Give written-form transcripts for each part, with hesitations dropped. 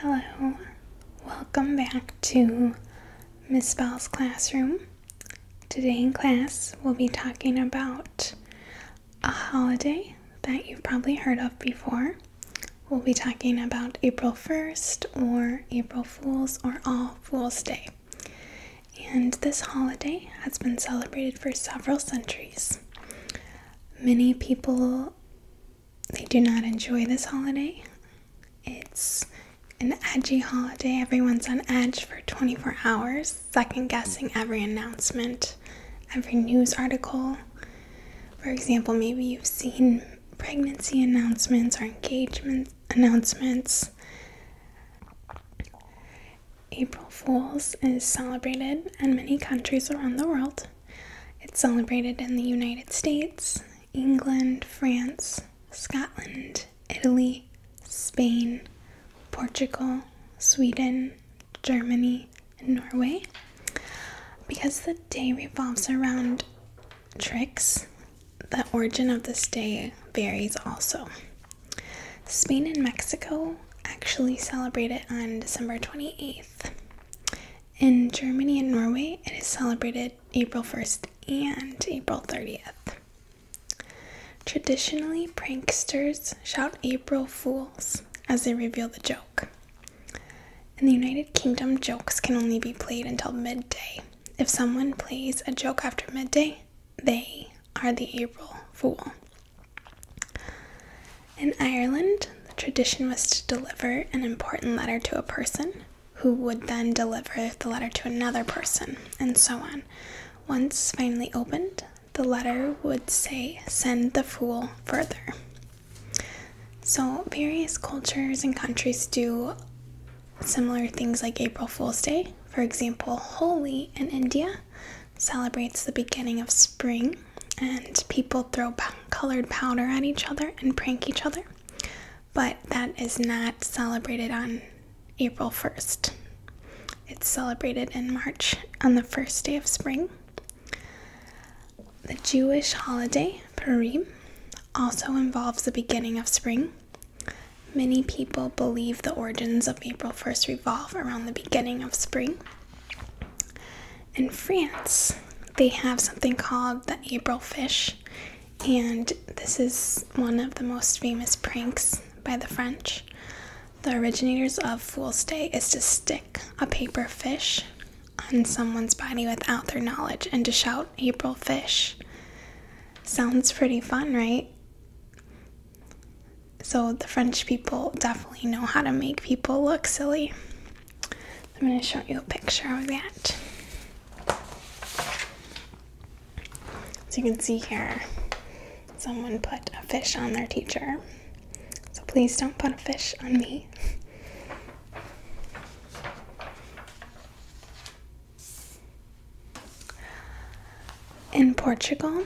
Hello, welcome back to Miss Bell's classroom. Today in class, we'll be talking about a holiday that you've probably heard of before. We'll be talking about April 1st or April Fool's or All Fool's Day. And this holiday has been celebrated for several centuries. Many people, they do not enjoy this holiday. It's an edgy holiday. Everyone's on edge for 24 hours, second guessing every announcement, every news article. For example, maybe you've seen pregnancy announcements or engagement announcements. April Fool's is celebrated in many countries around the world. It's celebrated in the United States, England, France, Scotland, Italy, Spain, Portugal, Sweden, Germany, and Norway. Because the day revolves around tricks, the origin of this day varies also. Spain and Mexico actually celebrate it on December 28th. In Germany and Norway, it is celebrated April 1st and April 30th. Traditionally, pranksters shout April Fools as they reveal the joke. In the United Kingdom, jokes can only be played until midday. If someone plays a joke after midday, they are the April Fool. In Ireland, the tradition was to deliver an important letter to a person who would then deliver the letter to another person, and so on. Once finally opened, the letter would say, "Send the fool further." So various cultures and countries do similar things like April Fool's Day. For example, Holi in India celebrates the beginning of spring, and people throw colored powder at each other and prank each other. But that is not celebrated on April 1st. It's celebrated in March on the first day of spring. The Jewish holiday, Purim, also involves the beginning of spring. Many people believe the origins of April 1st revolve around the beginning of spring. In France, they have something called the April fish, and this is one of the most famous pranks by the French. The originators of Fool's Day is to stick a paper fish on someone's body without their knowledge and to shout April fish. Sounds pretty fun, right? So the French people definitely know how to make people look silly. I'm going to show you a picture of that. So you can see here, someone put a fish on their teacher. So please don't put a fish on me. In Portugal,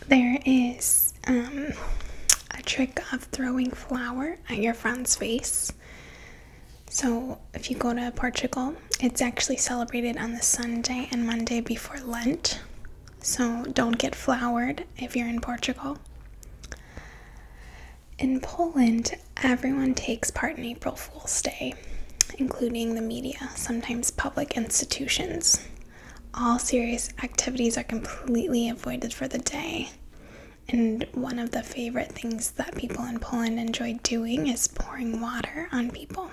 there is a trick of throwing flour at your friend's face. So if you go to Portugal, it's actually celebrated on the Sunday and Monday before Lent. So don't get floured if you're in Portugal. In Poland, everyone takes part in April Fool's Day, including the media, sometimes public institutions. All serious activities are completely avoided for the day. And one of the favorite things that people in Poland enjoy doing is pouring water on people.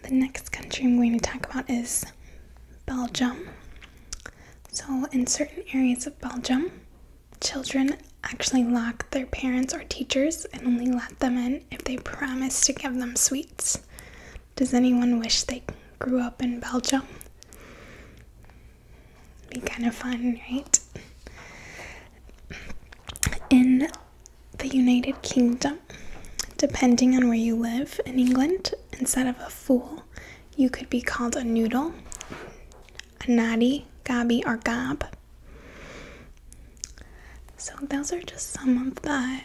The next country I'm going to talk about is Belgium. So in certain areas of Belgium, children actually lock their parents or teachers and only let them in if they promise to give them sweets. Does anyone wish they grew up in Belgium? Be kind of fun, right? In the United Kingdom, depending on where you live in England, instead of a fool, you could be called a noodle, a noddy, gobby, or gob. So those are just some of the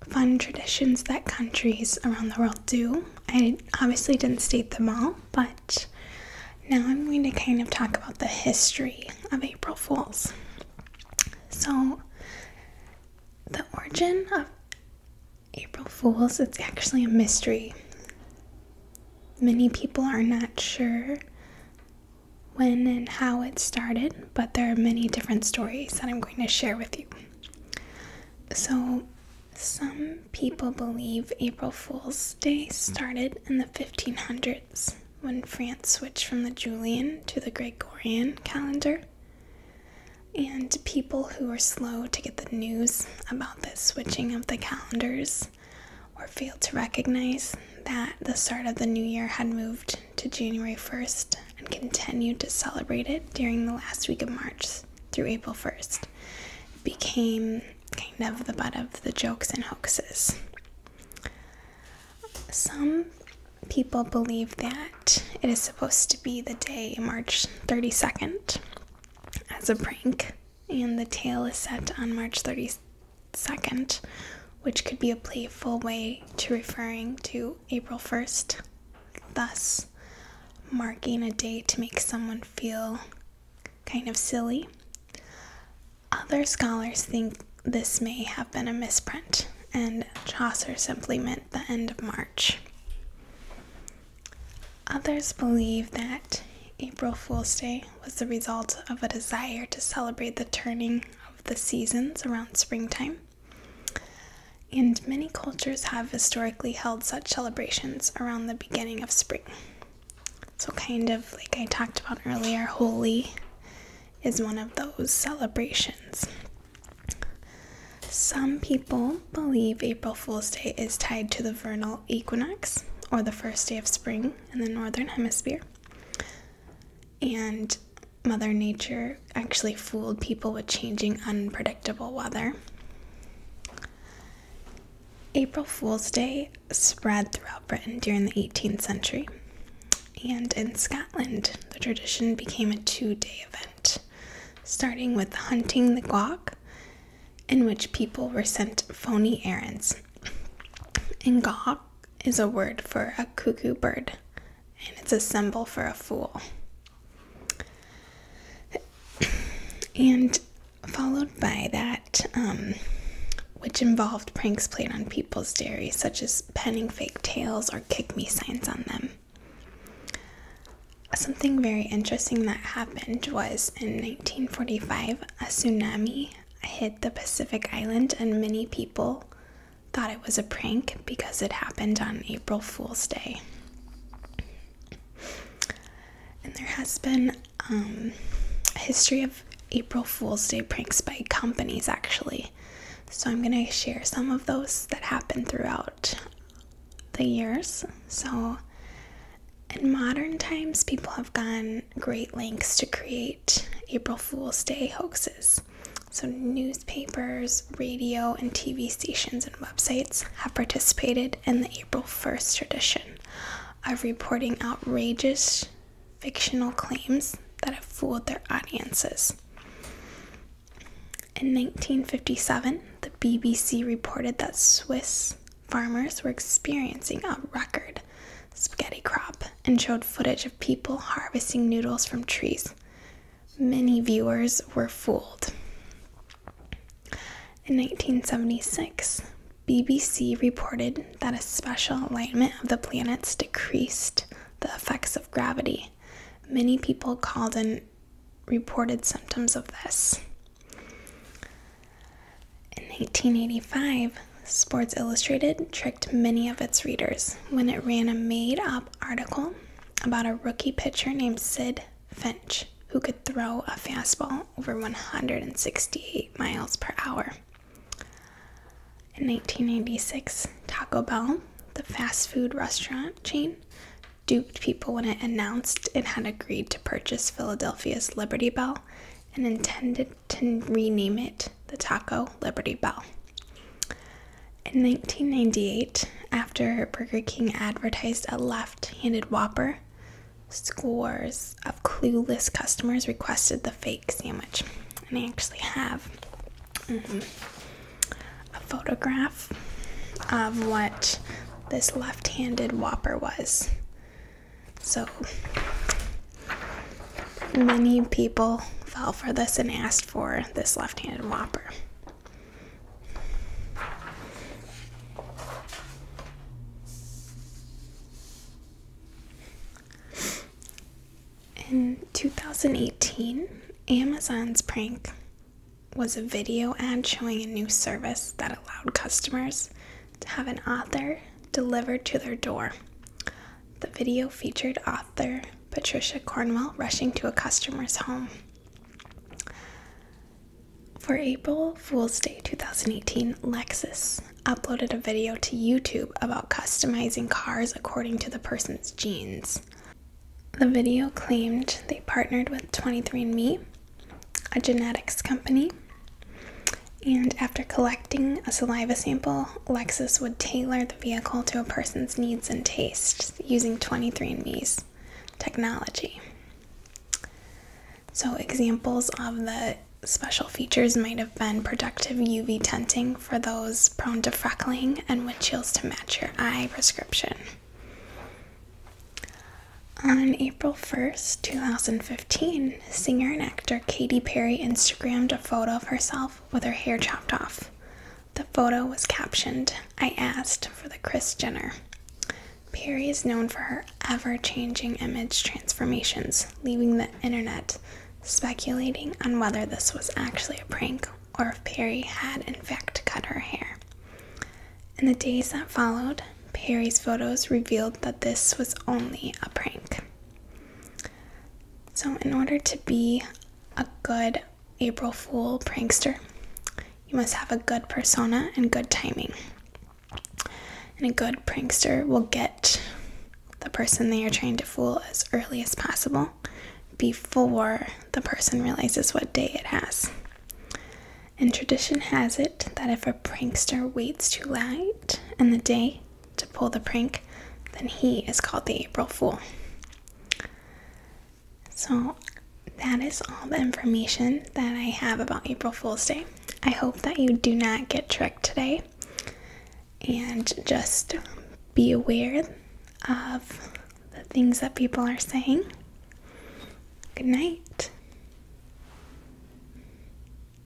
fun traditions that countries around the world do. I obviously didn't state them all, but now I'm going to kind of talk about the history of April Fools. So the origin of April Fools, it's actually a mystery. Many people are not sure when and how it started, but there are many different stories that I'm going to share with you. So, some people believe April Fool's Day started in the 1500s when France switched from the Julian to the Gregorian calendar. And people who were slow to get the news about this switching of the calendars or failed to recognize that the start of the new year had moved to January 1st and continued to celebrate it during the last week of March through April 1st, became kind of the butt of the jokes and hoaxes. Some people believe that it is supposed to be the day, March 32nd, as a prank, and the tale is set on March 32nd, which could be a playful way to referring to April 1st, thus marking a day to make someone feel kind of silly. Other scholars think this may have been a misprint, and Chaucer simply meant the end of March. Others believe that April Fool's Day was the result of a desire to celebrate the turning of the seasons around springtime. And many cultures have historically held such celebrations around the beginning of spring. So kind of like I talked about earlier, Holi is one of those celebrations. Some people believe April Fool's Day is tied to the vernal equinox, or the first day of spring in the northern hemisphere. And Mother Nature actually fooled people with changing unpredictable weather. April Fool's Day spread throughout Britain during the 18th century. And in Scotland, the tradition became a 2-day event, starting with hunting the gawk, in which people were sent phony errands. And gawk is a word for a cuckoo bird, and it's a symbol for a fool. And followed by that, which involved pranks played on people's dairies, such as penning fake tails or kick me signs on them. Something very interesting that happened was in 1945, a tsunami hit the Pacific Island, and many people thought it was a prank because it happened on April Fool's Day. And there has been a history of April Fool's Day pranks by companies, actually. So I'm going to share some of those that happened throughout the years. So in modern times, people have gone great lengths to create April Fool's Day hoaxes. So newspapers, radio, and TV stations and websites have participated in the April 1st tradition of reporting outrageous fictional claims that have fooled their audiences. In 1957, the BBC reported that Swiss farmers were experiencing a record spaghetti crop and showed footage of people harvesting noodles from trees. Many viewers were fooled. In 1976, BBC reported that a special alignment of the planets decreased the effects of gravity. Many people called and reported symptoms of this. In 1985, Sports Illustrated tricked many of its readers when it ran a made-up article about a rookie pitcher named Sid Finch who could throw a fastball over 168 miles per hour. In 1996, Taco Bell, the fast food restaurant chain, duped people when it announced it had agreed to purchase Philadelphia's Liberty Bell and intended to rename it the Taco Liberty Bell. In 1998, after Burger King advertised a left-handed Whopper, scores of clueless customers requested the fake sandwich. And I actually have a photograph of what this left-handed Whopper was. So many people fell for this and asked for this left-handed Whopper. In 2018, Amazon's prank was a video ad showing a new service that allowed customers to have an author delivered to their door. The video featured author Patricia Cornwell rushing to a customer's home. For April Fool's Day 2018, Lexus uploaded a video to YouTube about customizing cars according to the person's genes. The video claimed they partnered with 23andMe, a genetics company, and after collecting a saliva sample, Lexus would tailor the vehicle to a person's needs and tastes using 23andMe's technology. So examples of the special features might have been productive UV tinting for those prone to freckling and windshields to match your eye prescription. On April 1st, 2015, singer and actor Katy Perry Instagrammed a photo of herself with her hair chopped off. The photo was captioned, "I asked for the Kris Jenner." Perry is known for her ever-changing image transformations, leaving the internet speculating on whether this was actually a prank or if Perry had in fact cut her hair. In the days that followed, Perry's photos revealed that this was only a prank. So in order to be a good April Fool prankster, you must have a good persona and good timing. And a good prankster will get the person they are trying to fool as early as possible before the person realizes what day it has. And tradition has it that if a prankster waits too late in the day to pull the prank, then he is called the April Fool. So that is all the information that I have about April Fool's Day. I hope that you do not get tricked today, and just be aware of the things that people are saying. Good night.